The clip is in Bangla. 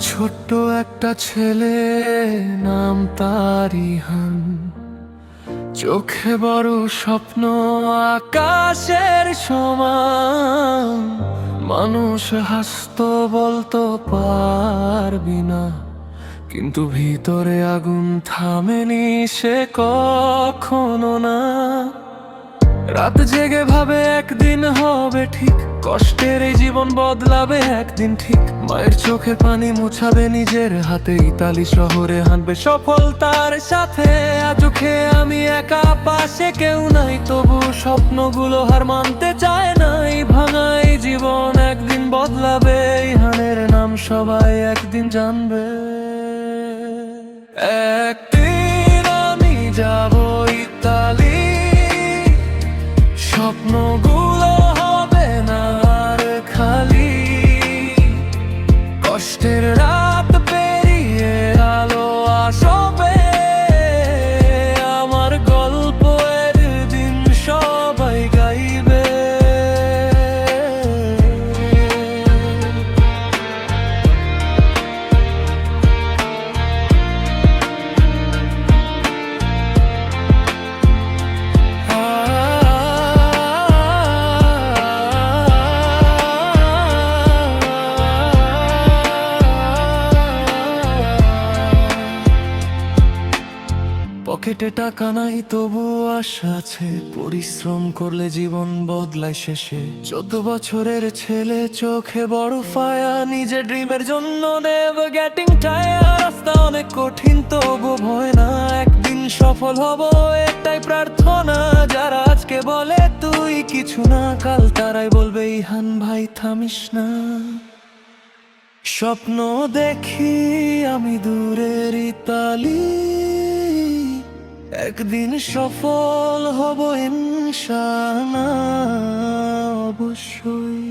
ছোট্ট একটা ছেলে, নাম তার ইহান। চোখে বড় স্বপ্ন, আকাশের সমান। মানুষ হাসতো, বলতো পারবি না, কিন্তু ভিতরে আগুন থামেনি সে কখনো না। রাত জেগে ভাবে একদিন হবে ঠিক, কষ্টের এই জীবন বদলাবে একদিন ঠিক। মায়ের চোখের পানি মুছাবে নিজের হাতে, ইতালি শহরে হাঁটবে সফলতার সাথে। আজও খেয়ে আমি একা, পাশে কেউ নাই, তবু স্বপ্নগুলো হার মানতে চায় না। এই ভাঙা এই জীবন একদিন বদলাবে, ইহানের নাম সবাই একদিন জানবে। একদিন আমি যাব ইতালি, স্বপ্নগুলো হবে না আর খালি। কষ্টের রাত পেরিয়ে আলো আসবে, আমার গল্পের দিন সবাই গাইবে। পকেটে টাকা নাই তবু আশা আছে, পরিশ্রম করলে জীবন বদলায় শেষে। 14 বছরের ছেলে, চোখে বড় ফায়া, নিজের ড্রিমের জন্য নেভার গেটিং টায়ার্ড। রাস্তা অনেক কঠিন তবু ভয় না, একদিন সফল হব এটাই প্রার্থনা। যারা আজকে বলে তুই কিছু না, কাল তারাই বলবে ইহান ভাই থামিস না। স্বপ্ন দেখি আমি দূরের ইতালি, একদিন সফল হব ইনশাআল্লাহ অবশ্যই।